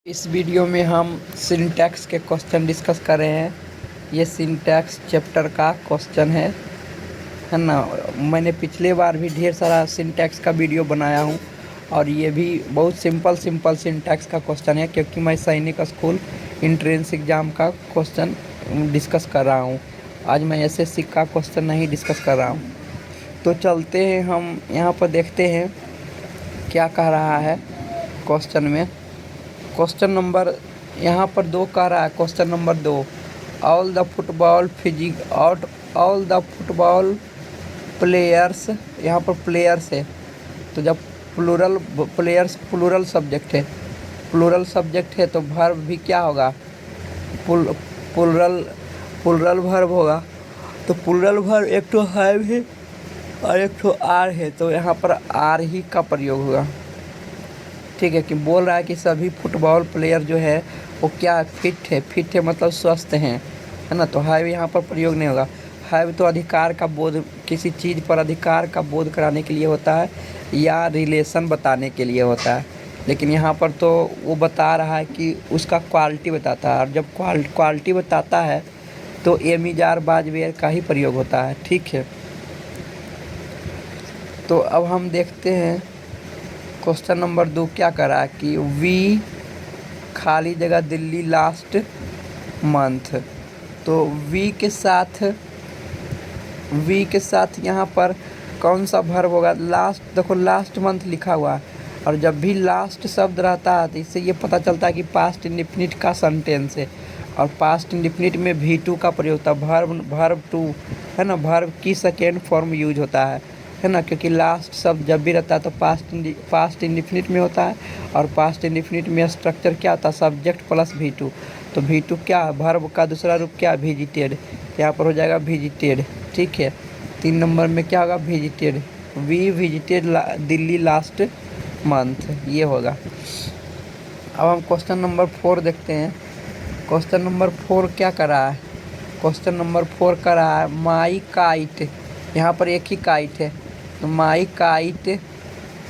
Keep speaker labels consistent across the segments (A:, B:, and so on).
A: इस वीडियो में हम सिंटैक्स के क्वेश्चन डिस्कस कर रहे हैं। ये सिंटैक्स चैप्टर का क्वेश्चन है ना। मैंने पिछले बार भी ढेर सारा सिंटैक्स का वीडियो बनाया हूँ और ये भी बहुत सिंपल सिंटैक्स का क्वेश्चन है, क्योंकि मैं सैनिक स्कूल एंट्रेंस एग्ज़ाम का क्वेश्चन डिस्कस कर रहा हूँ। आज मैं एसएससी का क्वेश्चन नहीं डिस्कस कर रहा हूँ। तो चलते हैं, हम यहाँ पर देखते हैं क्या कह रहा है क्वेश्चन में। क्वेश्चन नंबर यहाँ पर 2 कह रहा है। Question number 2, all the football players, यहाँ पर प्लेयर्स है तो जब प्लूरल प्लेयर्स प्लूरल सब्जेक्ट है तो वर्ब भी क्या होगा, प्लूरल वर्ब होगा। तो प्लूरल वर्ब एक तो हैव है और एक तो आर है, तो यहाँ पर आर ही का प्रयोग होगा। ठीक है, कि बोल रहा है कि सभी फुटबॉल प्लेयर जो है वो क्या फिट है मतलब स्वस्थ हैं, है ना। तो हैव यहाँ पर प्रयोग नहीं होगा। हैव तो अधिकार का बोध, किसी चीज़ पर अधिकार का बोध कराने के लिए होता है या रिलेशन बताने के लिए होता है, लेकिन यहाँ पर तो वो बता रहा है कि उसका क्वालिटी बताता है, और जब क्वालिटी बताता है तो एमिजार बाजवेयर का ही प्रयोग होता है। ठीक है, तो अब हम देखते हैं क्वेश्चन नंबर 2 क्या कर रहा है कि वी खाली जगह दिल्ली लास्ट मंथ। तो वी के साथ यहाँ पर कौन सा वर्ब होगा। लास्ट, देखो लास्ट मंथ लिखा हुआ है, और जब भी लास्ट शब्द रहता है तो इससे ये पता चलता है कि पास्ट इंडेफिनिट का सेंटेंस है, और पास्ट इंडेफिनिट में V2 का प्रयोग होता है। वर्ब टू है ना, वर्ब की सेकेंड फॉर्म यूज होता है ना, क्योंकि लास्ट शब्द जब भी रहता है तो पास्ट इंडेफिनिट में होता है, और पास्ट इंडेफिनिट में स्ट्रक्चर क्या होता है, सब्जेक्ट प्लस V2। तो V2 क्या है, वर्ब का दूसरा रूप क्या है, विजिटेड। यहाँ पर हो जाएगा विजिटेड। ठीक है, 3 नंबर में क्या होगा, visited. We visited Delhi last month, ये होगा। अब हम क्वेश्चन नंबर 4 देखते हैं। क्वेश्चन नंबर 4 क्या कर रहा है, क्वेश्चन नंबर 4 कर रहा है माई काइट। यहाँ पर एक ही काइट है, तो माई काइट,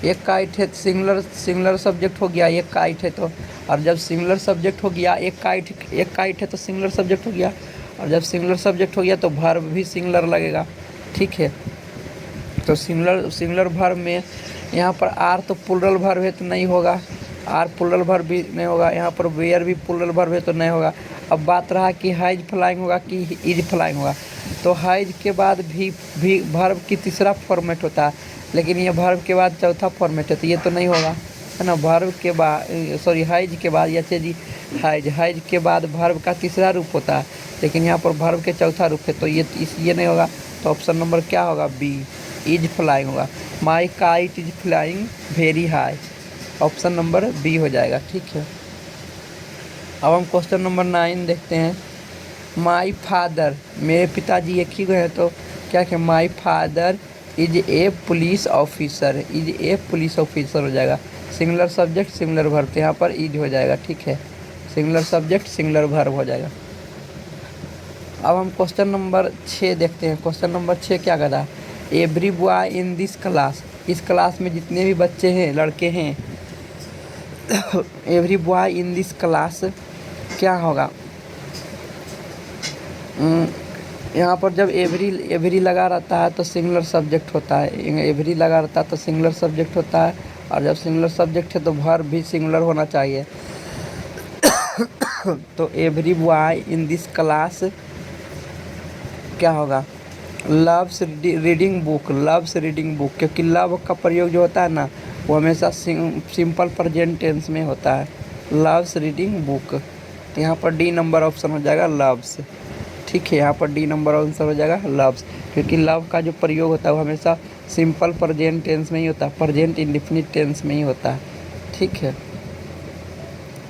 A: एक काइट है, सिंगुलर सब्जेक्ट हो गया, एक काइट है तो, और जब सिंगुलर सब्जेक्ट हो गया, एक काइट है तो सिंगुलर सब्जेक्ट हो गया, और जब सिंगुलर सब्जेक्ट हो गया तो वर्ब भी सिंगुलर लगेगा। ठीक है, तो सिंगुलर वर्ब में यहाँ पर आर तो प्लूरल वर्ब है तो नहीं होगा, आर प्लूरल वर्ब भी नहीं होगा। यहाँ पर वेयर भी प्लूरल वर्ब है तो नहीं होगा। अब बात रहा कि हाइज फ्लाइंग होगा कि इज फ्लाइंग होगा। तो हाइज के बाद भी वर्ब की तीसरा फॉर्मेट होता है, लेकिन ये वर्ब के बाद चौथा फॉर्मेट है, तो ये तो नहीं होगा, है ना। वर्ब के बाद हाइज के बाद, या जी हाइज के बाद वर्ब का तीसरा रूप होता है, लेकिन यहाँ पर वर्ब के चौथा रूप है, तो ये नहीं होगा। तो ऑप्शन नंबर क्या होगा, बी, इज फ्लाइंग होगा। My kite is flying very high, option number B हो जाएगा। ठीक है, अब हम क्वेश्चन नंबर 9 देखते हैं। माई फादर, मेरे पिताजी एक ही है, तो क्या है, my father is a police officer, हो जाएगा। सिंगुलर सब्जेक्ट सिंगुलर वर्ब, तो यहाँ पर इज हो जाएगा। ठीक है, सिंगुलर सब्जेक्ट सिंगुलर वर्ब हो जाएगा। अब हम क्वेश्चन नंबर 6 देखते हैं। क्वेश्चन नंबर 6 क्या कहता है, every boy in this class, इस क्लास में जितने भी बच्चे हैं, लड़के हैं, every boy in this class क्या होगा। यहाँ पर जब एवरी लगा रहता है तो सिंगुलर सब्जेक्ट होता है, एवरी लगा रहता है तो सिंगुलर सब्जेक्ट होता है, और जब सिंगुलर सब्जेक्ट है तो वर्ब भी सिंगुलर होना चाहिए। तो every boy in this class क्या होगा, लव्स रीडिंग बुक, क्योंकि लव का प्रयोग जो होता है ना, वो हमेशा सिंपल प्रेजेंट टेंस में होता है। लव्स रीडिंग बुक, तो यहाँ पर डी नंबर ऑप्शन हो जाएगा, लव्स। ठीक है, यहाँ पर डी नंबर आंसर हो जाएगा, लव्स, क्योंकि लव का जो प्रयोग होता है वो हमेशा सिंपल प्रेजेंट टेंस में ही होता है, प्रेजेंट इंडेफिनिट टेंस में ही होता है। ठीक है,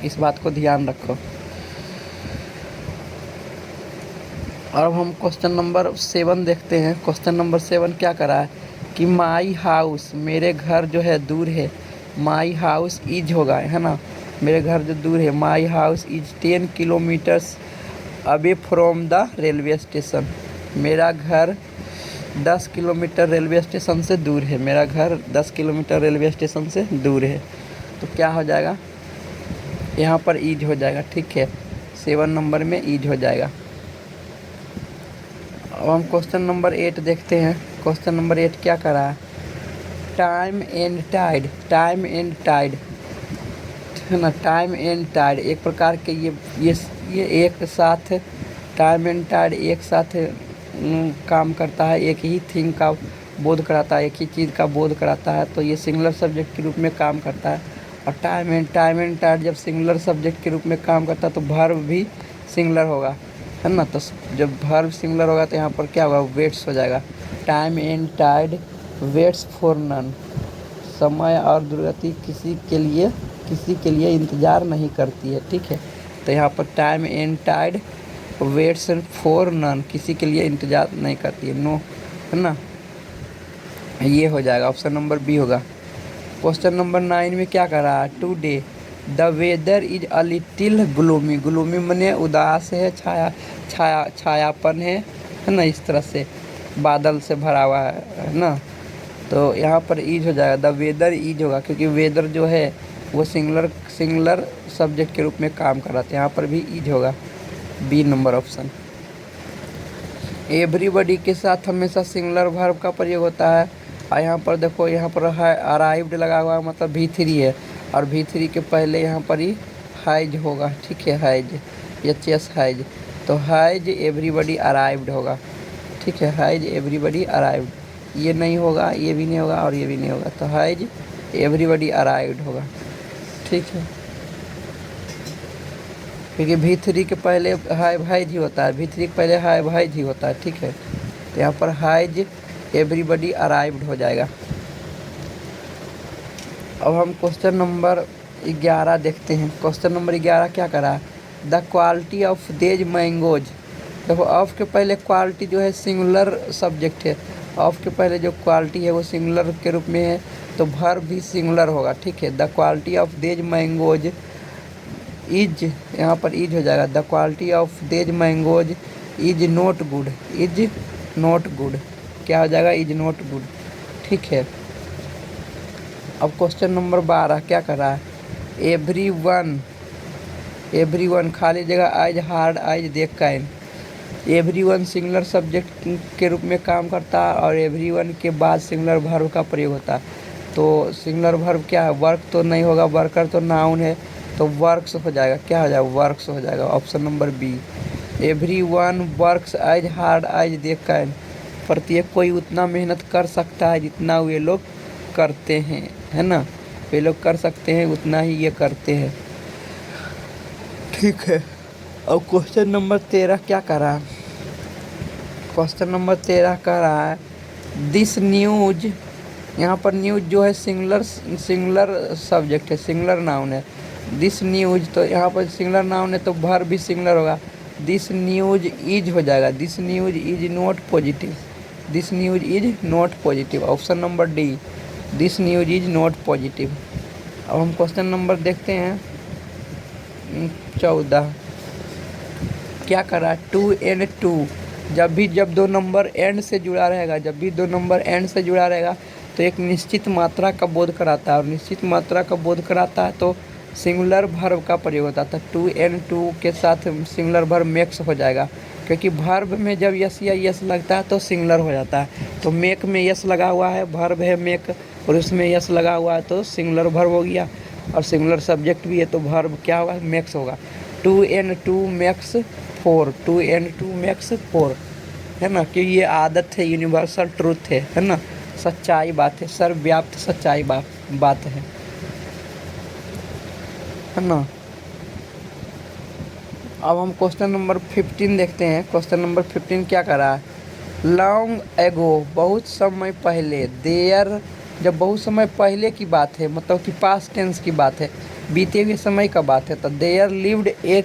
A: इस बात को ध्यान रखो। और अब हम क्वेश्चन नंबर 7 देखते हैं। क्वेश्चन नंबर 7 क्या कर रहा है कि माई हाउस, मेरे घर जो है दूर है, माई हाउस इज होगा, है ना, मेरे घर जो दूर है, my house is 10 kilometres away from the railway station, मेरा घर 10 किलोमीटर रेलवे स्टेशन से दूर है, मेरा घर 10 किलोमीटर रेलवे स्टेशन से दूर है। तो क्या हो जाएगा, यहाँ पर ईज हो जाएगा, ठीक है। 7 नंबर में ईज हो जाएगा। अब हम क्वेश्चन नंबर 8 देखते हैं। क्वेश्चन नंबर 8 क्या कर रहा है? Time and tide. Time and tide है ना, टाइम एंड टाइड एक प्रकार के ये एक साथ, टाइम एंड टाइड एक साथ काम करता है, एक ही थिंग का बोध कराता है, एक ही चीज़ का बोध कराता है, तो ये सिंगुलर सब्जेक्ट के रूप में काम करता है। और टाइम एंड टाइड जब सिंगुलर सब्जेक्ट के रूप में काम करता है तो वर्ब भी सिंगुलर होगा, है ना। तो जब वर्ब सिंगुलर होगा तो यहाँ पर क्या होगा? वेट्स हो जाएगा। Time and tide waits for none. समय और दुर्गति किसी के लिए इंतज़ार नहीं करती है, ठीक है। तो यहाँ पर time and tide waits for none, किसी के लिए इंतज़ार नहीं करती है, नो, है ना। ये हो जाएगा, ऑप्शन नंबर बी होगा। क्वेश्चन नंबर 9 में क्या कर रहा है? Today the weather is a little gloomy. Gloomy मने उदास है, छायापन है ना, इस तरह से बादल से भरा हुआ है ना। तो यहाँ पर ईज हो जाएगा, द वेदर ईज होगा, क्योंकि वेदर जो है वो सिंगुलर सब्जेक्ट के रूप में काम कर रहा था। यहाँ पर भी ईज होगा, बी नंबर ऑप्शन। एवरीबॉडी के साथ हमेशा सिंगुलर वर्ब का प्रयोग होता है। और यहाँ पर देखो, यहाँ पर है अराइव्ड लगा हुआ है, मतलब V3 है, और V3 के पहले यहाँ पर ही हाइज होगा, ठीक है, हाइज, HS हाइज। तो हाइज एवरीबॉडी अराइव्ड होगा, ठीक है, हाइज एवरीबॉडी अराइव्ड। ये नहीं होगा, ये भी नहीं होगा, और ये भी नहीं होगा, तो हाइज एवरीबॉडी अराइव्ड होगा, ठीक है। क्योंकि V3 के पहले हाइज ही होता है, V3 के पहले हाइज ही होता है, ठीक है। तो यहाँ पर हाइज एवरीबॉडी अराइव्ड हो जाएगा। अब हम क्वेश्चन नंबर 11 देखते हैं। क्वेश्चन नंबर 11 क्या करा? द क्वालिटी ऑफ देज मैंगोज। देखो, ऑफ के पहले क्वालिटी जो है सिंगुलर सब्जेक्ट है, ऑफ के पहले जो क्वालिटी है वो सिंगुलर के रूप में है, तो वर्ब भी सिंगुलर होगा, ठीक है। द क्वालिटी ऑफ देज मैंगोज इज, यहाँ पर इज हो जाएगा। द क्वालिटी ऑफ देज mangoes is not good. Is not good क्या हो जाएगा? इज नॉट गुड, ठीक है। अब क्वेश्चन नंबर 12 क्या कर रहा है? एवरीवन खाली जगह आइज हार्ड आइज देख काइन। एवरीवन सिंगुलर सब्जेक्ट के रूप में काम करता है, और एवरीवन के बाद सिंगुलर वर्ब का प्रयोग होता है। तो सिंगुलर वर्ब क्या है? वर्क तो नहीं होगा, वर्कर तो नाउन है, तो वर्क्स हो जाएगा। क्या हो जाएगा? वर्क्स हो जाएगा, option number B. Everyone works as hard as they can. प्रत्येक कोई उतना मेहनत कर सकता है जितना वे लोग करते हैं, है ना। वे लोग कर सकते हैं उतना ही ये करते हैं, ठीक है। अब क्वेश्चन नंबर 13 क्या कर रहा है? क्वेश्चन नंबर 13 कह रहा है दिस न्यूज। यहाँ पर न्यूज जो है सिंगुलर सब्जेक्ट है, सिंगुलर नाउन है। दिस न्यूज, तो यहाँ पर सिंगुलर नाउन है तो वर्ब भी सिंगुलर होगा। दिस न्यूज इज हो जाएगा। This news is not positive. This news is not positive, option number D. This news is not positive. अब हम क्वेश्चन नंबर देखते हैं 14 क्या कर रहा है? 2 and 2। जब दो नंबर एंड से जुड़ा रहेगा, जब भी दो नंबर एंड से जुड़ा रहेगा तो एक निश्चित मात्रा का बोध कराता है, और निश्चित मात्रा का बोध कराता है तो सिंगुलर वर्ब का प्रयोग होता था। 2 and 2 के साथ सिंगुलर वर्ब मेक्स हो जाएगा, क्योंकि वर्ब में जब यस या यस लगता है तो सिंगुलर हो जाता है। तो मेक में यस लगा हुआ है, वर्ब है मेक, और उसमें यस लगा हुआ है तो सिंगुलर वर्ब हो गया, और सिंगुलर सब्जेक्ट भी है तो वर्ब क्या होगा? मेक्स होगा। 2 and 2 मेक्स 4। 2 and 2 मेक्स 4, है ना। कि ये आदत है, यूनिवर्सल ट्रूथ है ना, सच्चाई बात है, सर्वव्याप्त सच्चाई बात है ना। अब हम क्वेश्चन नंबर 15 देखते हैं। क्वेश्चन नंबर 15 क्या कर रहा है? लॉन्ग एगो, बहुत समय पहले। देयर, जब बहुत समय पहले की बात है, मतलब कि पास्ट टेंस की बात है, बीते हुए समय का बात है, तो there lived a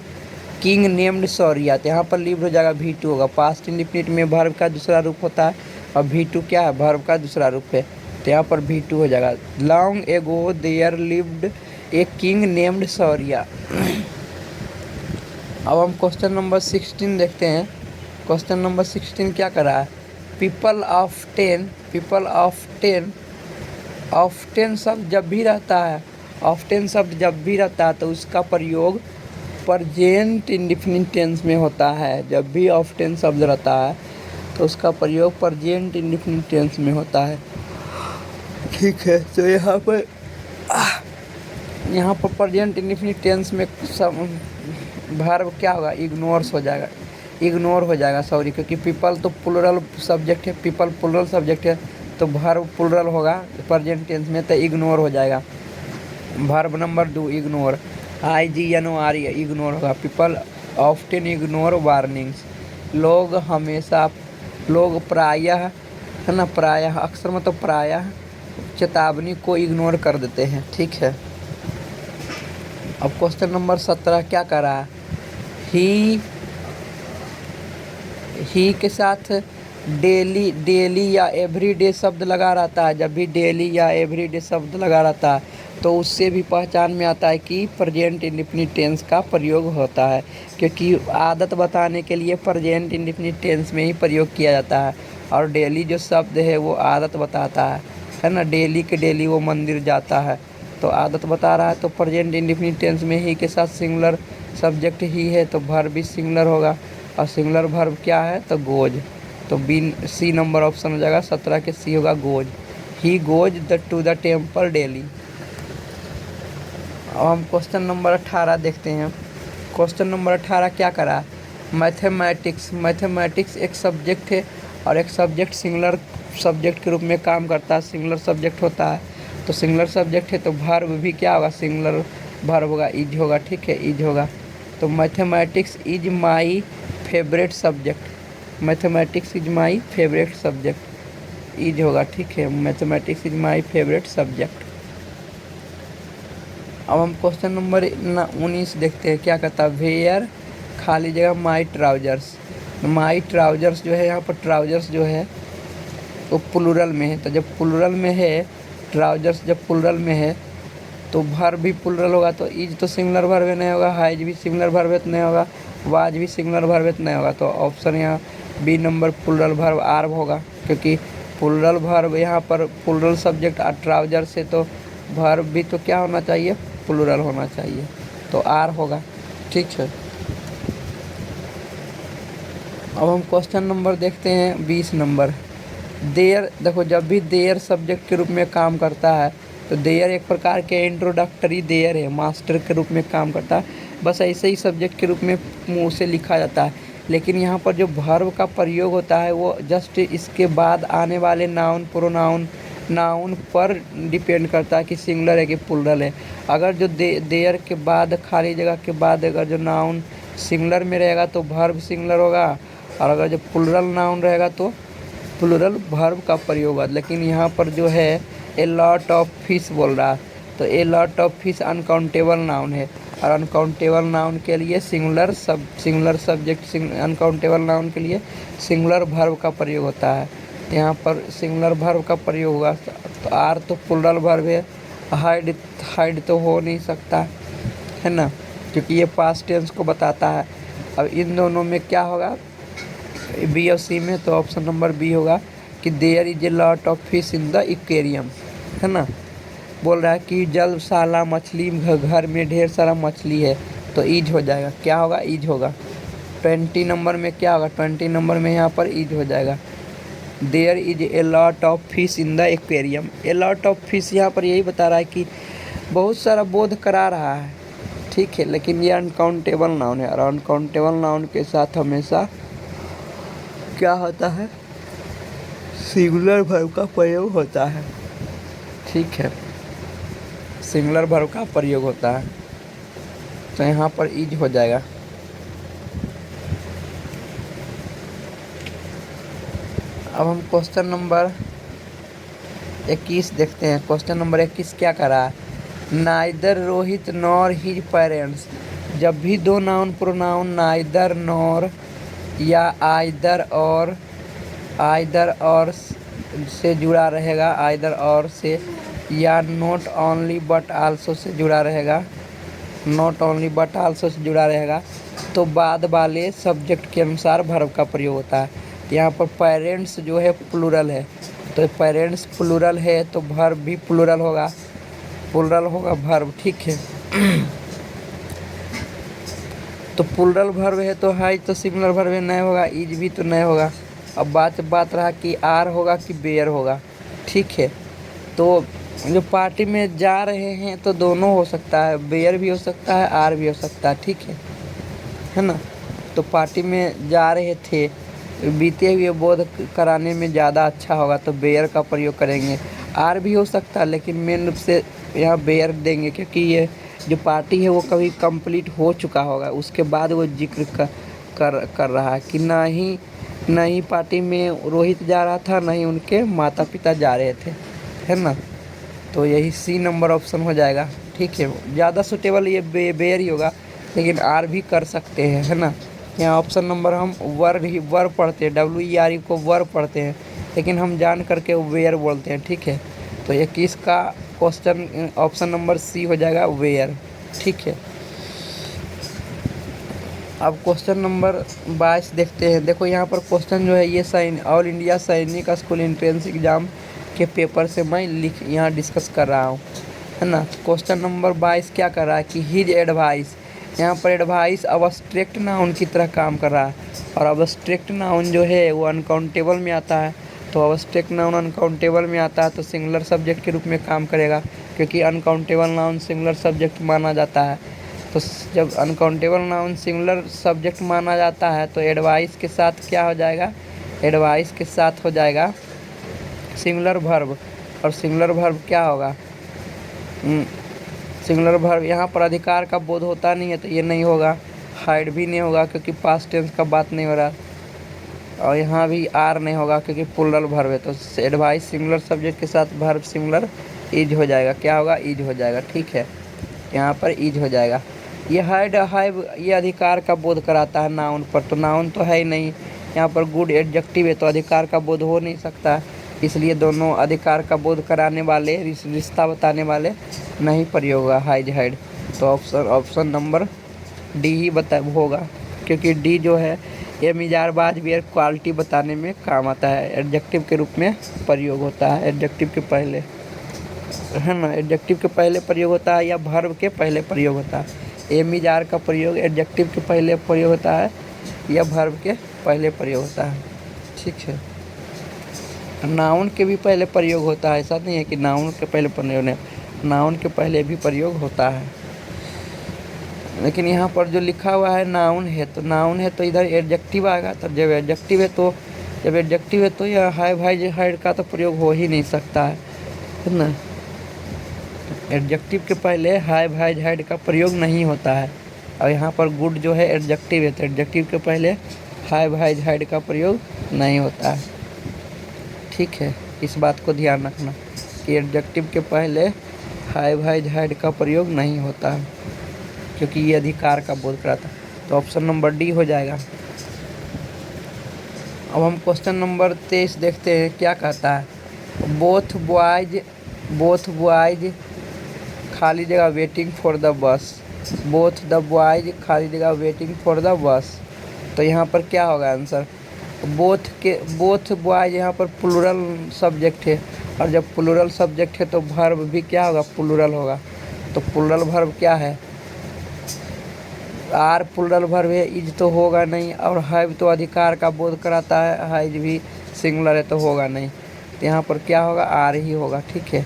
A: king named Soria. तो यहाँ पर लिव्ड हो जाएगा, V2 होगा। पास्ट इंडिफिनिट में वर्ब का दूसरा रूप होता है, और V2 क्या है? वर्ब का दूसरा रूप है, तो यहाँ पर V2 हो जाएगा। Long ago there lived a king named Soria. अब हम क्वेश्चन नंबर 16 देखते हैं। क्वेश्चन नंबर 16 क्या कर रहा है? पीपल ऑफ टेन शब्द जब भी रहता है ऑफ्टेन शब्द जब भी रहता है तो उसका प्रयोग प्रेजेंट इंडेफिनिट टेंस में होता है। जब भी ऑफ्टेन शब्द रहता है तो उसका प्रयोग प्रेजेंट इंडेफिनिट टेंस में होता है। ठीक है, तो यहाँ पर प्रेजेंट इंडेफिनिट टेंस में सब वर्ब क्या होगा, इग्नोर्स हो जाएगा, इग्नोर हो जाएगा, सॉरी, क्योंकि पीपल तो प्लूरल सब्जेक्ट है, पीपल प्लूरल सब्जेक्ट है, तो वर्ब प्लूरल होगा प्रेजेंट टेंस में, तो इग्नोर हो जाएगा। Verb number 2 ignore, IGNOR ignore होगा। पीपल ऑफ्टन इग्नोर वार्निंग्स, लोग हमेशा, लोग प्रायः, है ना, प्रायः अक्सर मतलब प्रायः चेतावनी को इग्नोर कर देते हैं। ठीक है, अब क्वेश्चन नंबर 17 क्या कर रहा है, ही के साथ डेली या एवरीडे शब्द लगा रहता है। जब भी डेली या एवरीडे शब्द लगा रहता है तो उससे भी पहचान में आता है कि प्रेजेंट इंडेफिनिट टेंस का प्रयोग होता है, क्योंकि आदत बताने के लिए प्रेजेंट इंडेफिनिट टेंस में ही प्रयोग किया जाता है। और डेली जो शब्द है वो आदत बताता है ना, डेली के डेली वो मंदिर जाता है, तो आदत बता रहा है, तो प्रेजेंट इंडेफिनिट टेंस में ही के साथ सिंगुलर सब्जेक्ट ही है तो वर्ब भी सिंगुलर होगा, और सिंगुलर वर्ब क्या है तो गोज, तो C नंबर ऑप्शन हो जाएगा 17 के C होगा goes. He goes to the temple daily. अब हम क्वेश्चन नंबर 18 देखते हैं। क्वेश्चन नंबर 18 क्या करा, मैथमेटिक्स, मैथमेटिक्स एक सब्जेक्ट है और एक सब्जेक्ट सिंगुलर सब्जेक्ट के रूप में काम करता है, सिंगुलर सब्जेक्ट होता है, तो सिंगुलर सब्जेक्ट है तो वर्ब भी क्या होगा, सिंगुलर वर्ब होगा, इज होगा। ठीक है, इज होगा, तो mathematics is my favourite subject, mathematics is my favourite subject, is होगा। ठीक है, mathematics is my favourite subject. अब हम क्वेश्चन नंबर 19 देखते हैं, क्या कहता है, वेयर खाली जगह माई ट्राउजर्स, माई ट्राउजर्स जो है, यहाँ पर ट्राउजर्स जो है तो प्लूरल में है, तो जब प्लूरल में है ट्राउजर्स, जब प्लूरल में है तो वर्ब भी प्लूरल होगा, तो इज तो सिंगुलर वर्ब नहीं होगा, हैज भी सिंगुलर वर्ब नहीं होगा, वाज भी सिंगुलर वर्ब नहीं होगा, तो ऑप्शन यहाँ B number plural verb are होगा, क्योंकि प्लूरल वर्ब यहाँ पर प्लूरल सब्जेक्ट ट्राउजर से, तो वर्ब भी तो क्या होना चाहिए, प्लूरल होना चाहिए, तो आर होगा। ठीक है, अब हम क्वेश्चन नंबर देखते हैं 20 नंबर। देयर, देखो जब भी देयर सब्जेक्ट के रूप में काम करता है तो देयर एक प्रकार के इंट्रोडक्टरी देयर है, मास्टर के रूप में काम करता है, बस ऐसे ही सब्जेक्ट के रूप में मुँह से लिखा जाता है। लेकिन यहाँ पर जो वर्ब का प्रयोग होता है वो जस्ट इसके बाद आने वाले नाउन प्रोनाउन नाउन पर डिपेंड करता है कि सिंगुलर है कि प्लूरल है। अगर जो देयर के बाद खाली जगह के बाद अगर जो नाउन सिंगुलर में रहेगा तो वर्ब सिंगुलर होगा, और अगर जो प्लूरल नाउन रहेगा तो प्लूरल वर्ब का प्रयोग होगा। लेकिन यहाँ पर जो है ए लॉट ऑफ फिश बोल रहा है, तो ए lot of fish uncountable noun है, और अनकाउंटेबल नाउन के लिए सिंगुलर सब्जेक्ट, अनकाउंटेबल नाउन के लिए सिंगुलर वर्ब का प्रयोग होता है। यहाँ पर सिंगुलर वर्ब का प्रयोग होगा, तो आर तो प्लूरल वर्ब है, हाइड तो हो नहीं सकता है ना, क्योंकि ये पास्ट टेंस को बताता है। अब इन दोनों में क्या होगा, बी और सी में, तो ऑप्शन नंबर बी होगा कि there is a lot of fish in the aquarium, है ना, बोल रहा है कि जलशाला मछली घर में ढेर सारा मछली है, तो ईज हो जाएगा, क्या होगा, ईज होगा। 20 नंबर में क्या होगा, 20 नंबर में यहाँ पर ईज हो जाएगा, there is a lot of fish in the aquarium. A lot of fish यहाँ पर यही बता रहा है कि बहुत सारा बोध करा रहा है, ठीक है, लेकिन ये अनकाउंटेबल नाउन है, और अनकाउंटेबल नाउन के साथ हमेशा क्या होता है, सिंगुलर वर्ब का प्रयोग होता है। ठीक है, सिंगुलर वर्ब का प्रयोग होता है, तो यहाँ पर इज हो जाएगा। अब हम क्वेश्चन नंबर 21 देखते हैं। क्वेश्चन नंबर 21 क्या करा, neither Rohit nor his parents, जब भी दो नाउन प्रोनाउन नाइदर नॉर या आइदर और से जुड़ा रहेगा, आइदर और से, या not only but also say जुड़ा रहेगा, not only but also say जुड़ा रहेगा, तो बाद वाले सब्जेक्ट के अनुसार वर्ब का प्रयोग होता है। यहाँ पर पेरेंट्स जो है प्लूरल है, तो पेरेंट्स प्लूरल है तो वर्ब भी प्लूरल होगा, प्लूरल होगा वर्ब, ठीक है। तो प्लूरल वर्ब है तो है तो सिंगुलर वर्ब है, नहीं होगा। इज भी तो नहीं होगा। अब बात रहा कि आर होगा कि बेयर होगा, ठीक है। तो जो पार्टी में जा रहे हैं तो दोनों हो सकता है, बेयर भी हो सकता है, आर भी हो सकता है, ठीक है ना। तो पार्टी में जा रहे थे, बीते हुए बोध कराने में ज़्यादा अच्छा होगा तो बेयर का प्रयोग करेंगे। आर भी हो सकता है लेकिन मेन रूप से यहाँ बेयर देंगे, क्योंकि ये जो पार्टी है वो कभी कंप्लीट हो चुका होगा, उसके बाद वो जिक्र कर रहा है कि नहीं पार्टी में रोहित जा रहा था, नहीं उनके माता पिता जा रहे थे, है ना। तो यही सी नंबर ऑप्शन हो जाएगा, ठीक है। ज़्यादा सुटेबल ये बेयर ही होगा, लेकिन आर भी कर सकते हैं, है ना। यहाँ ऑप्शन नंबर हम वर पढ़ते हैं, WER को वर पढ़ते हैं, लेकिन हम जान करके वेयर बोलते हैं, ठीक है। तो 21 का क्वेश्चन ऑप्शन नंबर सी हो जाएगा, वेयर, ठीक है। अब क्वेश्चन नंबर 22 देखते हैं। देखो यहाँ पर क्वेश्चन जो है ये ऑल इंडिया सैनिक स्कूल एंट्रेंस एग्जाम के पेपर से मैं यहाँ डिस्कस कर रहा हूँ, है ना। क्वेश्चन नंबर 22 क्या कर रहा है कि हिज एडवाइस, यहाँ पर एडवाइस अब्स्ट्रैक्ट नाउन की तरह काम कर रहा है, और अब्स्ट्रैक्ट नाउन जो है वो अनकाउंटेबल में आता है। तो अब्स्ट्रैक्ट नाउन अनकाउंटेबल में आता है तो सिंगुलर सब्जेक्ट के रूप में काम करेगा, क्योंकि अनकाउंटेबल नाउन सिंगुलर सब्जेक्ट माना जाता है। तो जब अनकाउंटेबल नाउन सिंगुलर सब्जेक्ट माना जाता है तो एडवाइस के साथ क्या हो जाएगा, एडवाइस के साथ हो जाएगा सिंगुलर वर्ब। और सिंगुलर वर्ब क्या होगा, सिंगुलर वर्ब यहाँ पर अधिकार का बोध होता नहीं है तो ये नहीं होगा। हाइड भी नहीं होगा क्योंकि पास्ट टेंस का बात नहीं हो रहा, और यहाँ भी आर नहीं होगा क्योंकि प्लूरल वर्ब है। तो एडवाइस सिंगुलर सब्जेक्ट के साथ वर्ब सिंगुलर इज हो जाएगा, क्या होगा, इज हो जाएगा, ठीक है। यहाँ पर इज हो जाएगा। ये हाइव ये अधिकार का बोध कराता है नाउन पर, तो नाउन तो है ही नहीं। यहाँ पर गुड एडजेक्टिव है तो अधिकार का बोध हो नहीं सकता, इसलिए दोनों अधिकार का बोध कराने वाले, रिश्ता बताने वाले नहीं प्रयोग होगा हाइड। तो ऑप्शन नंबर डी ही होगा, क्योंकि डी जो है ये मिजाजबाज भी क्वालिटी बताने में काम आता है, एडजेक्टिव के रूप में प्रयोग होता है, एडजेक्टिव के पहले, है ना। एडजेक्टिव के पहले प्रयोग होता है या वर्ब के पहले प्रयोग होता है। ए मिजार का प्रयोग एडजेक्टिव के पहले प्रयोग होता है या वर्ब के पहले प्रयोग होता है, ठीक है। नाउन के भी पहले प्रयोग होता है, ऐसा नहीं है कि नाउन के पहले प्रयोग नहीं, नाउन के पहले भी प्रयोग होता है। लेकिन यहाँ पर जो लिखा हुआ है नाउन है तो इधर एडजेक्टिव आएगा, तब जब एडजेक्टिव है तो यह हाइड का तो प्रयोग हो ही नहीं सकता है ना। एडजेक्टिव के पहले हाइड का प्रयोग नहीं होता है, और यहाँ पर गुड जो है एडजेक्टिव है तो एडजेक्टिव के पहले हाइड का प्रयोग नहीं होता है, ठीक है। इस बात को ध्यान रखना कि एडजेक्टिव के पहले हाइड का प्रयोग नहीं होता है, क्योंकि ये अधिकार का बोध कराता है। तो ऑप्शन नंबर डी हो जाएगा। अब हम क्वेश्चन नंबर 23 देखते हैं क्या कहता है। बोथ बॉयज खाली जगह waiting for the bus, both the boys खाली जगह वेटिंग फॉर द बस। तो यहाँ पर क्या होगा आंसर, बोथ बॉयज यहाँ पर प्लूरल सब्जेक्ट है, और जब प्लूरल सब्जेक्ट है तो वर्ब भी क्या होगा, प्लूरल होगा। तो प्लूरल वर्ब क्या है, आर प्लूरल वर्ब है, इज तो होगा नहीं, और हैव तो अधिकार का बोध कराता है, हैज भी सिंगुलर है तो होगा नहीं। तो यहाँ पर क्या होगा, आर ही होगा, ठीक है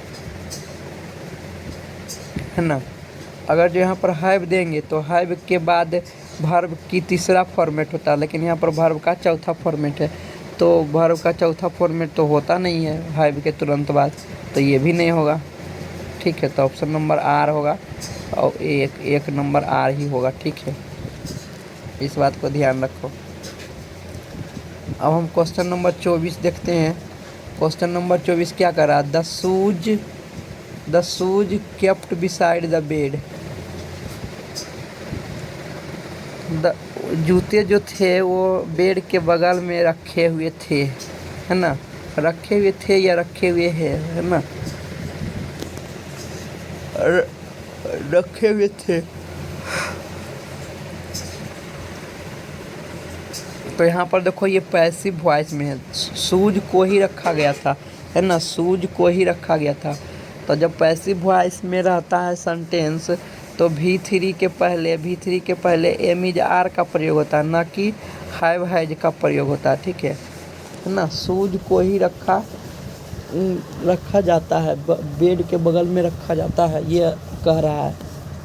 A: ना। अगर जो यहाँ पर हैव देंगे तो हैव के बाद वर्ब की तीसरा फॉर्मेट होता है, लेकिन यहाँ पर वर्ब का चौथा फॉर्मेट है, तो वर्ब का चौथा फॉर्मेट तो होता नहीं है हैव के तुरंत बाद, तो ये भी नहीं होगा, ठीक है। तो ऑप्शन नंबर आर होगा, और एक नंबर आर ही होगा, ठीक है। इस बात को ध्यान रखो। अब हम क्वेश्चन नंबर 24 देखते हैं। क्वेश्चन नंबर 24 क्या कर रहा है, the shoes kept beside the bed, जूते जो थे वो बेड के बगल में रखे हुए थे, है ना, रखे हुए थे या रखे हुए है ना, रखे हुए थे। तो यहाँ पर देखो ये पैसिव वॉइस में है, शूज को ही रखा गया था, है ना, शूज को ही रखा गया था। तो जब पैसिव वॉइस में रहता है सेंटेंस तो V3 के पहले एम इज आर का प्रयोग होता है, ना कि हैव हैज का प्रयोग होता है। ठीक है ना। शूज को ही रखा जाता है, बेड के बगल में रखा जाता है, ये कह रहा है।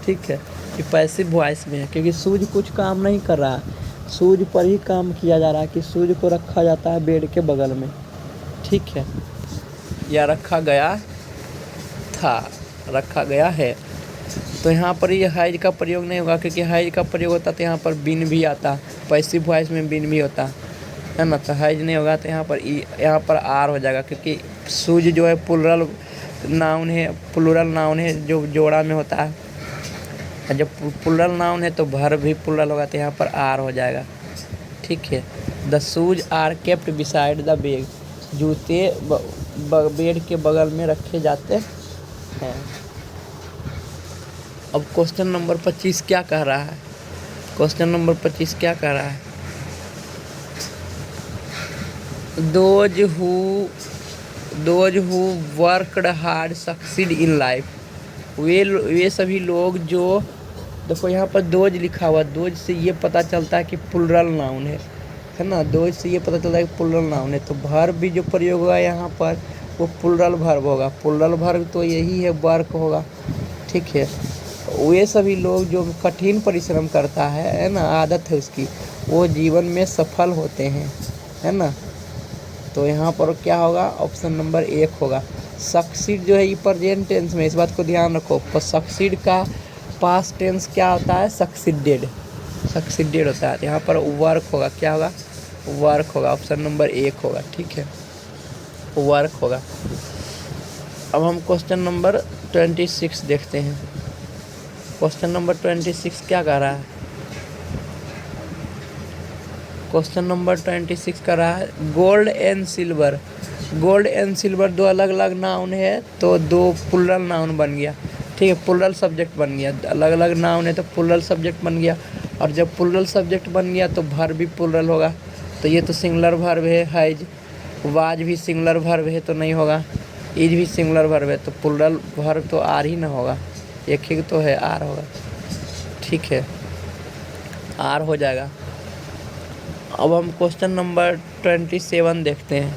A: ठीक है, ये पैसिव वॉइस में है क्योंकि शूज कुछ काम नहीं कर रहा है, शूज पर ही काम किया जा रहा है कि शूज को रखा जाता है बेड के बगल में। ठीक है, या रखा गया था, रखा गया है। तो यहाँ पर ये हैज का प्रयोग नहीं होगा क्योंकि हैज का प्रयोग होता तो यहाँ पर बिन भी आता, पैसिव वॉइस में बिन भी होता है ना। तो हैज नहीं होगा तो यहाँ पर आर हो जाएगा क्योंकि शूज जो है प्लूरल नाउन है जो जोड़ा में होता है। जब प्लूरल नाउन है तो वर्ब भी प्लूरल होगा तो यहाँ पर आर हो जाएगा। ठीक है, the shoes are kept beside the bed, जूते बेड के बगल में रखे जाते हैं। अब क्वेश्चन नंबर 25 क्या कह रहा है? क्वेश्चन नंबर 25 क्या कह रहा है? Those who worked hard succeed in life, वे सभी लोग जो, देखो यहाँ पर दोज लिखा हुआ, दोज से ये पता चलता है कि प्लूरल नाउन है ना। दोज से ये पता चलता है कि प्लूरल नाउन है, तो वर्ब भी जो प्रयोग होगा यहाँ पर वो प्लूरल वर्ब होगा। प्लूरल वर्ब तो यही है, वर्क होगा। ठीक है, वे सभी लोग जो कठिन परिश्रम करता है ना, आदत है उसकी, वो जीवन में सफल होते हैं, है ना। तो यहाँ पर क्या होगा? ऑप्शन नंबर 1 होगा। सक्सीड जो है ये प्रेजेंट टेंस में, इस बात को ध्यान रखो। पर सक्सीड का पास्ट टेंस क्या होता है? सक्सीडेड होता है। यहाँ पर वर्क होगा, क्या होगा? वर्क होगा। ऑप्शन नंबर 1 होगा। ठीक है, वर्क होगा। अब हम क्वेश्चन नंबर 26 देखते हैं। क्वेश्चन नंबर 26 क्या कह रहा है? क्वेश्चन नंबर 26 कर रहा है gold and silver. Gold and silver दो अलग अलग नाउन है तो दो प्लूरल नाउन बन गया। ठीक है, प्लूरल सब्जेक्ट बन गया। अलग अलग नाउन है तो प्लूरल सब्जेक्ट बन गया, और जब प्लूरल सब्जेक्ट बन गया तो वर्ब भी प्लूरल होगा। तो ये तो सिंगुलर वर्ब है, हैज। वाज भी सिंगुलर वर्ब है तो नहीं होगा, इज भी सिंगुलर वर्ब है तो प्लूरल वर्ब तो आर ही ना होगा, एक ही तो है, आर होगा। ठीक है, आर हो जाएगा। अब हम क्वेश्चन नंबर 27 देखते हैं।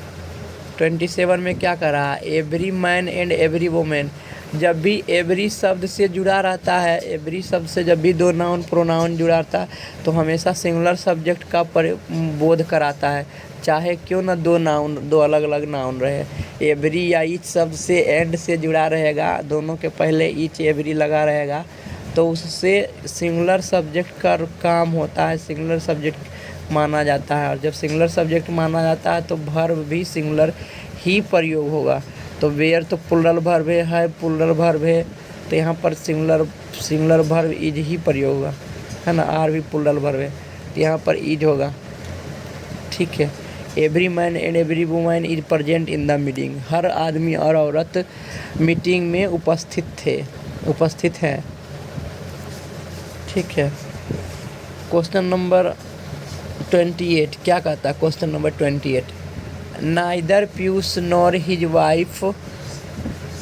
A: 27 में क्या कर रहा है? Every man and every women. जब भी एवरी शब्द से जुड़ा रहता है, एवरी शब्द से जब भी दो नाउन प्रोनाउन जुड़ा रहता है तो हमेशा सिंगुलर सब्जेक्ट का बोध कराता है, चाहे क्यों ना दो अलग अलग नाउन रहे। एवरी या ईच शब्द से एंड से जुड़ा रहेगा, दोनों के पहले ईच एवरी लगा रहेगा तो उससे सिंगुलर सब्जेक्ट का काम होता है, सिंगुलर सब्जेक्ट माना जाता है। और जब सिंगुलर सब्जेक्ट माना जाता है तो वर्ब भी सिंगुलर ही प्रयोग होगा। तो वेयर तो प्लूरल वर्ब है, प्लूरल वर्ब है तो यहाँ पर सिंगुलर वर्ब इज ही प्रयोग होगा, है ना। आर भी प्लूरल वर्ब है तो यहाँ पर इज होगा। ठीक है, every man and every woman is present in the meeting. हर आदमी और औरत मीटिंग में उपस्थित हैं। ठीक है, क्वेश्चन नंबर 28 क्या कहता है? Question number 28, neither Piyush nor his wife.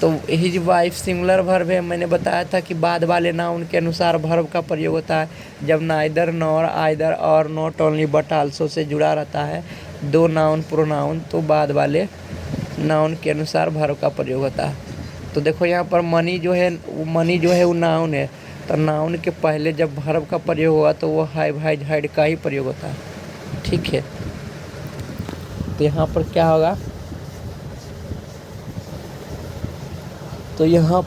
A: तो हिज वाइफ सिंगुलर वर्ब है, मैंने बताया था कि बाद वाले नाउन के अनुसार वर्ब का प्रयोग होता है। जब नाइदर, नॉर, आइदर और not only but also say जुड़ा रहता है दो नाउन प्रोनाउन तो बाद वाले नाउन के अनुसार वर्ब का प्रयोग होता है। तो देखो यहाँ पर मनी जो है वो नाउन है, तो नाउन के पहले जब वर्ब का प्रयोग हुआ तो वो हैव हैज हैड का ही प्रयोग होता है। ठीक है, तो यहाँ पर क्या होगा? तो यहाँ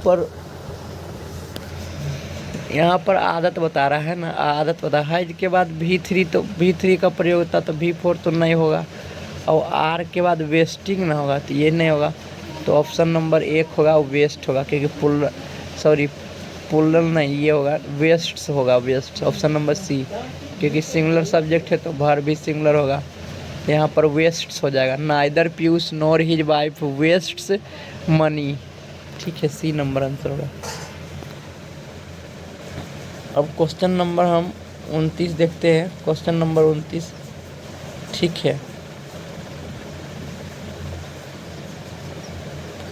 A: पर आदत बता रहा है ना, आदत बता है। हैज के बाद V3 तो V3 का प्रयोग होता तो V4 तो नहीं होगा, और आर के बाद वेस्टिंग ना होगा तो ये नहीं होगा। तो ऑप्शन नंबर 1 होगा, वेस्ट होगा क्योंकि प्लूरल नहीं, ये होगा वेस्ट्स होगा, वेस्ट। ऑप्शन नंबर सी, क्योंकि सिंगुलर सब्जेक्ट है तो वर्ब भी सिंगुलर होगा, यहाँ पर वेस्ट्स हो जाएगा। Neither Piyush nor his wife wastes money. ठीक है, सी नंबर आंसर होगा। अब क्वेश्चन नंबर हम 29 देखते हैं। क्वेश्चन नंबर 29, ठीक है,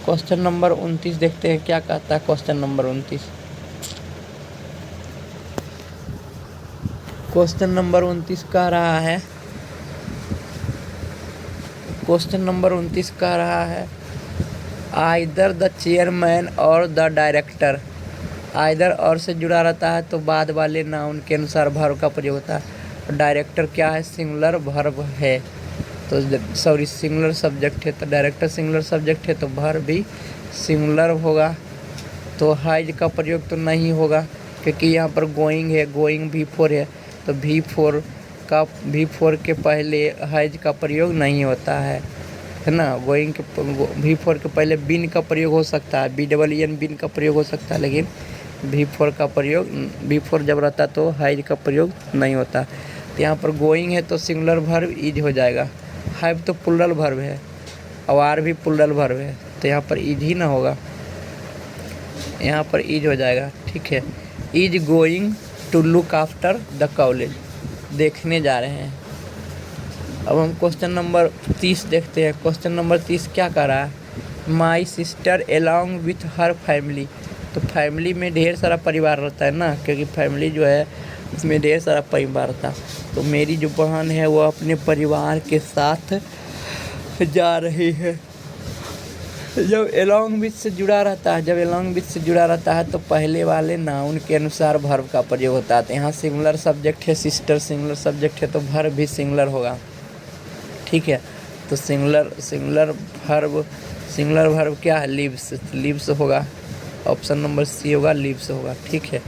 A: क्वेश्चन नंबर 29 देखते हैं क्या कहता है। क्वेश्चन नंबर 29, क्वेश्चन नंबर 29 कह रहा है, क्वेश्चन नंबर 29 कह रहा है आइदर द चेयरमैन और द डायरेक्टर। आइदर और से जुड़ा रहता है तो बाद वाले नाउन के अनुसार वर्ब का प्रयोग होता है। डायरेक्टर क्या है, सिंगुलर वर्ब है, तो सॉरी सिंगुलर सब्जेक्ट है, तो डायरेक्टर सिंगुलर सब्जेक्ट है तो वर्ब भी सिंगुलर होगा। तो हैज का प्रयोग तो नहीं होगा क्योंकि यहाँ पर गोइंग है, गोइंग V4 है, तो V4 के पहले हैज का प्रयोग नहीं होता है ना। गोइंग के V4 के पहले बिन का प्रयोग हो सकता है, BEEN बिन का प्रयोग हो सकता है, लेकिन V4 का प्रयोग V4 जब रहता तो हैज का प्रयोग नहीं होता। तो यहाँ पर गोइंग है तो सिंगुलर वर्ब इज हो जाएगा। हैव तो प्लुरल वर्ब है और आर भी प्लुरल वर्ब है, तो यहाँ पर इज ही ना होगा, यहाँ पर इज हो जाएगा। ठीक है, is going to look after the college, देखने जा रहे हैं। अब हम क्वेश्चन नंबर 30 देखते हैं। क्वेश्चन नंबर 30 क्या कर रहा है, my sister along with her family. तो फैमिली में ढेर सारा परिवार रहता है ना, क्योंकि फैमिली जो है उसमें ढेर सारा परिवार रहता है। तो मेरी जो बहन है वो अपने परिवार के साथ जा रही है। जब एलॉन्ग विथ से जुड़ा रहता है, जब एलॉन्ग विथ से जुड़ा रहता है तो पहले वाले नाउन के अनुसार वर्ब का प्रयोग होता है। तो यहाँ सिंगुलर सब्जेक्ट है, सिस्टर सिंगुलर सब्जेक्ट है, तो वर्ब भी सिंगुलर होगा। ठीक है, तो सिंगुलर वर्ब क्या है, लिव्स, लिव्स होगा। ऑप्शन नंबर सी होगा, लिव्स होगा। ठीक है,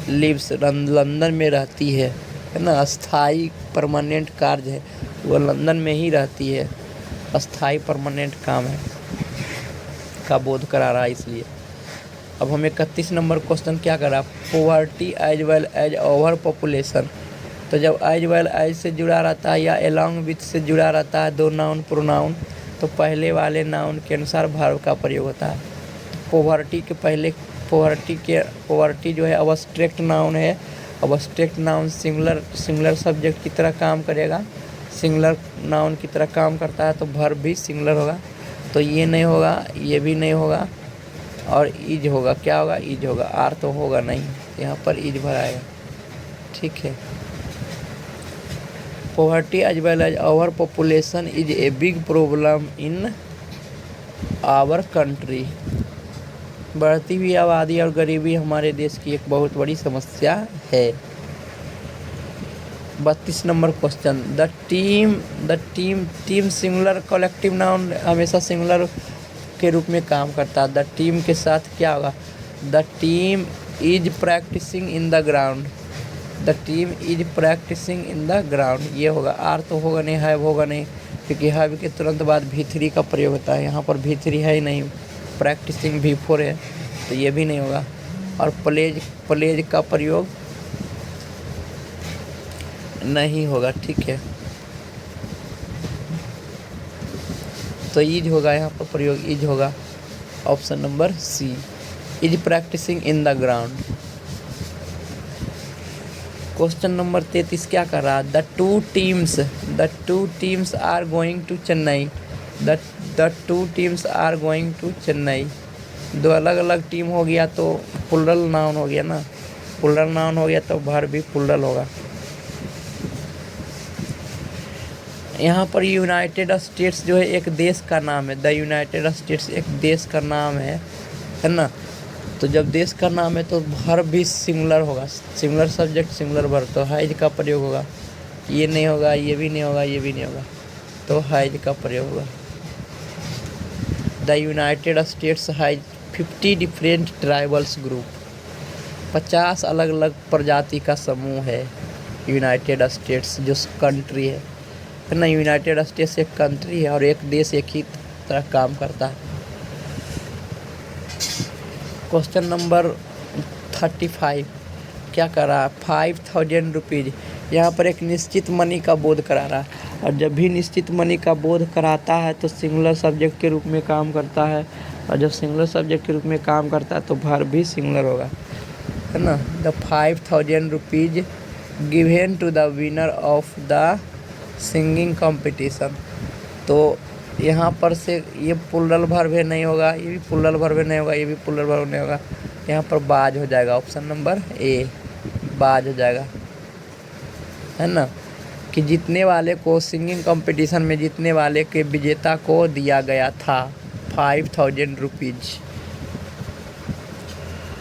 A: लिव्स लंदन में रहती है ना, अस्थाई परमानेंट कार्य है, वो लंदन में ही रहती है, अस्थाई परमानेंट काम है का बोध करा रहा है इसलिए। अब हम 31 नंबर क्वेश्चन क्या करा, poverty as well as overpopulation. तो जब एज वेल एज से जुड़ा रहता है या एलॉन्ग विथ से जुड़ा रहता है, दो नाउन प्रोनाउन, तो पहले वाले नाउन के अनुसार वर्ब का प्रयोग होता है। पॉवर्टी के पहले पॉवर्टी जो है अब्स्ट्रैक्ट नाउन है, अब्स्ट्रैक्ट नाउन सिंगुलर सब्जेक्ट की तरह काम करेगा, सिंगुलर नाउन की तरह काम करता है, तो वर्ब भी सिंगुलर होगा। तो ये नहीं होगा, ये भी नहीं होगा, और इज होगा। क्या होगा, इज होगा, आर तो होगा नहीं, यहाँ पर इज भराएगा। ठीक है, poverty as well as overpopulation is a big problem in our country. बढ़ती हुई आबादी और गरीबी हमारे देश की एक बहुत बड़ी समस्या है। 32 number question, the team singular collective noun हमेशा सिंगुलर के रूप में काम करता है। द टीम के साथ क्या होगा, the team is practicing in the ground, the team is practicing in the ground, ये होगा। आर तो होगा नहीं, हैव होगा नहीं, क्योंकि हैव के तुरंत बाद V3 का प्रयोग होता है, यहाँ पर V3 है ही नहीं, प्रैक्टिसिंग V4 है, तो ये भी नहीं होगा। और प्लेज का प्रयोग नहीं होगा। ठीक है, तो इज होगा, यहाँ पर प्रयोग इज होगा। Option number C, is practicing in the ground. Question number 33 क्या कर रहा है, the two teams are going to Chennai. The two teams are going to Chennai, दो अलग अलग टीम हो गया तो प्लुरल नाउन हो गया ना, प्लुरल नाउन हो गया तो वर्ब भी प्लुरल होगा। यहाँ पर यूनाइटेड स्टेट्स जो है एक देश का नाम है, द यूनाइटेड स्टेट्स एक देश का नाम है ना। तो जब देश का नाम है तो वर्ब भी सिंगुलर होगा, सिंगुलर सब्जेक्ट सिंगुलर वर्ब, तो हैज का प्रयोग होगा। ये नहीं होगा, ये भी नहीं होगा, ये भी नहीं होगा, तो हैज का प्रयोग होगा। The United states has 50 different tribals group, 50 अलग अलग प्रजाति का समूह है यूनाइटेड स्टेट्स जो कंट्री है ना। यूनाइटेड स्टेट्स एक कंट्री है और एक देश एक ही तरह काम करता है। क्वेश्चन नंबर 35 क्या कर रहा है, 5000 रुपीज़। यहाँ पर एक निश्चित मनी का बोध करा रहा है, और जब भी निश्चित मनी का बोध कराता है तो सिंगुलर सब्जेक्ट के रूप में काम करता है, और जब सिंगुलर सब्जेक्ट के रूप में काम करता है तो वर्ब भी सिंगुलर होगा, है ना। The 5000 rupees given to the winner of the singing competition. तो यहाँ पर से ये प्लूरल वर्ब है, नहीं होगा, ये भी प्लूरल वर्ब है, नहीं होगा, ये भी प्लूरल वर्ब नहीं होगा। यहाँ पर बाज हो जाएगा, ऑप्शन नंबर ए बाज हो जाएगा, है ना। कि जीतने वाले को सिंगिंग कंपटीशन में जीतने वाले के विजेता को दिया गया था 5000 रुपीज।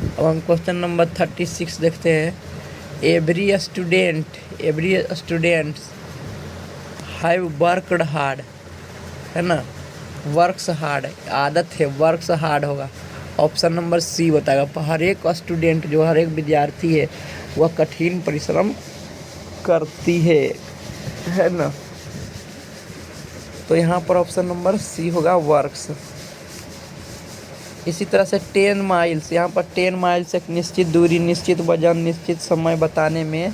A: अब हम क्वेश्चन नंबर 36 देखते हैं। Every student have worked hard, है ना, वर्क्स हार्ड आदत है, वर्क्स हार्ड होगा, ऑप्शन नंबर सी बताएगा। हर एक स्टूडेंट जो हर एक विद्यार्थी है वह कठिन परिश्रम करती है ना। तो यहाँ पर ऑप्शन नंबर सी होगा वर्क्स। इसी तरह से 10 माइल्स, यहाँ पर 10 माइल्स एक निश्चित दूरी, निश्चित वजन, निश्चित समय बताने में,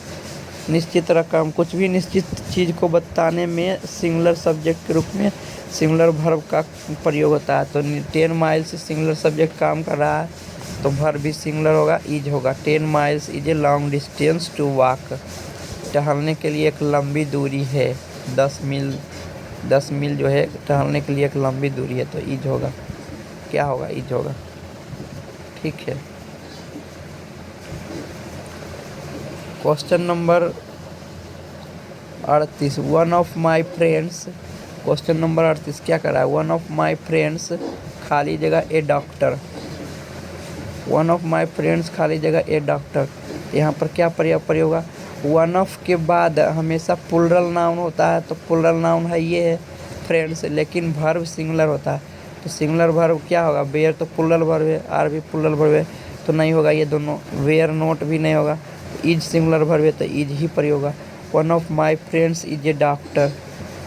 A: निश्चित रकम, कुछ भी निश्चित चीज़ को बताने में सिंगुलर सब्जेक्ट के रूप में सिंगुलर वर्ब का प्रयोग होता है। तो 10 माइल्स सिंगुलर सब्जेक्ट काम कर रहा है तो वर्ब भी सिंगुलर होगा, इज होगा। 10 miles is a long distance to walk, टहलने के लिए एक लंबी दूरी है। 10 मील जो है टहलने के लिए एक लंबी दूरी है, तो इज होगा, क्या होगा, इज होगा, ठीक है। Question number 38, one of my friends, question number 38 क्या कर रहा है, वन ऑफ माई फ्रेंड्स खाली जगह a doctor, one of my friends खाली जगह ए डॉक्टर। यहाँ पर क्या प्रयोग होगा, वन ऑफ के बाद हमेशा प्लूरल नाउन होता है, तो प्लूरल नाउन है ये है फ्रेंड्स, लेकिन वर्ब सिंगुलर होता है। तो सिंगुलर वर्ब क्या होगा, वेयर तो प्लूरल वर्ब है, आर भी प्लूरल वर्ब है, तो नहीं होगा ये दोनों, वेयर नोट भी नहीं होगा। इज सिंगुलर वर्ब है तो इज ही प्रयोग होगा। One of my friends is a doctor,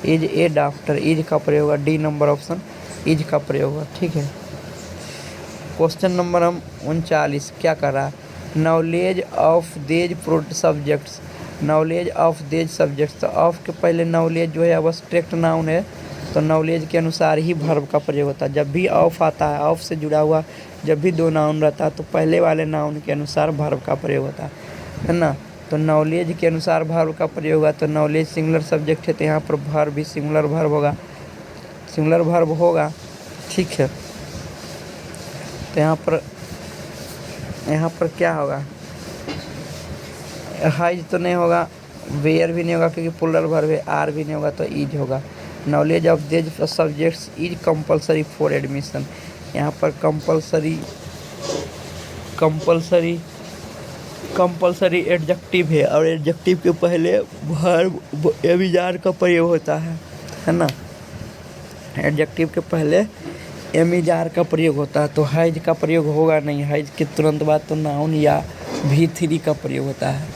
A: is a doctor, is का प्रयोग होगा, डी नंबर ऑप्शन इज का प्रयोग होगा, ठीक है। क्वेश्चन नंबर 39 क्या कर रहा है, नॉलेज ऑफ देज सब्जेक्ट्स, नॉलेज ऑफ देज सब्जेक्ट्स। तो ऑफ के पहले नॉलेज जो है अब्स्ट्रैक्ट नाउन है, तो नॉलेज के अनुसार ही वर्ब का प्रयोग होता है। जब भी ऑफ आता है, ऑफ से जुड़ा हुआ जब भी दो नाउन रहता है तो पहले वाले नाउन के अनुसार वर्ब का प्रयोग होता है ना। तो नॉलेज के अनुसार वर्ब का प्रयोग होगा, तो नॉलेज सिंगुलर सब्जेक्ट है, तो यहाँ पर वर्ब भी सिंगुलर वर्ब होगा, सिंगुलर वर्ब होगा, ठीक है। तो यहाँ पर क्या होगा, हाइज तो नहीं होगा, वेयर भी नहीं होगा क्योंकि प्लूरल वर्ब है, आर भी नहीं होगा, तो इज होगा। नॉलेज ऑफ देज subjects is compulsory for admission, यहाँ पर कंपलसरी एडजेक्टिव है और एडजेक्टिव के पहले वर्ब एमिजार का प्रयोग होता है ना। एडजेक्टिव के पहले एमिजार का प्रयोग होता है, तो हाइज का प्रयोग होगा नहीं, हाइज के तुरंत बाद तो नाउन या V3 का प्रयोग होता है,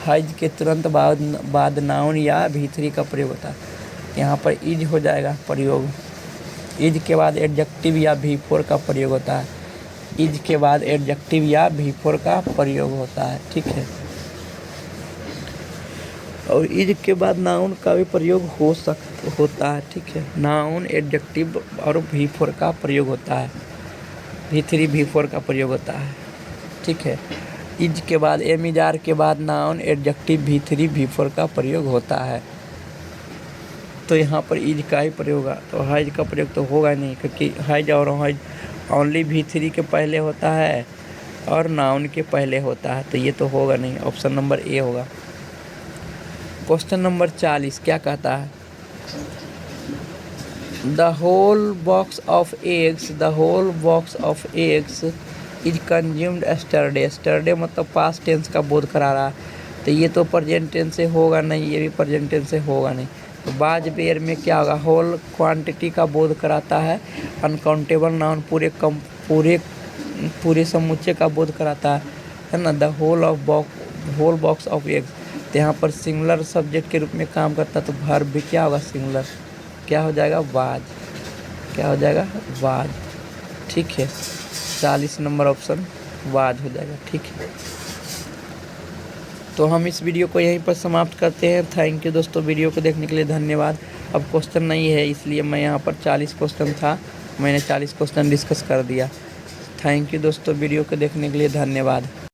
A: हाइज के तुरंत बाद नाउन या V3 का प्रयोग होता है। यहाँ पर इज हो जाएगा प्रयोग, इज के बाद एडजेक्टिव या V4 का प्रयोग होता है, इज के बाद एडजेक्टिव या V4 का प्रयोग होता है, ठीक है। और इज के बाद नाउन का भी प्रयोग होता है, ठीक है। नाउन, एडजेक्टिव और V4 का प्रयोग होता है, V3 V4 का प्रयोग होता है, ठीक है। इज के बाद एमिजार के बाद नाउन, एडजेक्टिव, V3 V4 का प्रयोग होता है, तो यहाँ पर इज का ही प्रयोग होगा। तो हाइज का प्रयोग तो होगा नहीं क्योंकि हाइज और हाइज ओनली V3 के पहले होता है और नाउन के पहले होता है, तो ये तो होगा नहीं, ऑप्शन नंबर ए होगा। क्वेश्चन नंबर 40 क्या कहता है, the whole box of eggs is consumed yesterday, yesterday मतलब पास्ट टेंस का बोध करा रहा है, तो ये तो प्रेजेंट टेंस से होगा नहीं, ये भी प्रेजेंट टेंस से होगा नहीं। तो बाज बेर में क्या होगा, होल क्वांटिटी का बोध कराता है, अनकाउंटेबल नाउन पूरे समुच्चय का बोध कराता है ना। The whole box of eggs, तो यहाँ पर सिंगुलर सब्जेक्ट के रूप में काम करता है, तो वर्ब भी क्या होगा, सिंगुलर, क्या हो जाएगा, वाज, क्या हो जाएगा, वाज, ठीक है। 40 नंबर ऑप्शन वाज हो जाएगा, ठीक है। तो हम इस वीडियो को यहीं पर समाप्त करते हैं। थैंक यू दोस्तों, वीडियो को देखने के लिए धन्यवाद। अब क्वेश्चन नहीं है इसलिए मैं यहाँ पर 40 क्वेश्चन था, मैंने 40 क्वेश्चन डिस्कस कर दिया। थैंक यू दोस्तों, वीडियो को देखने के लिए धन्यवाद।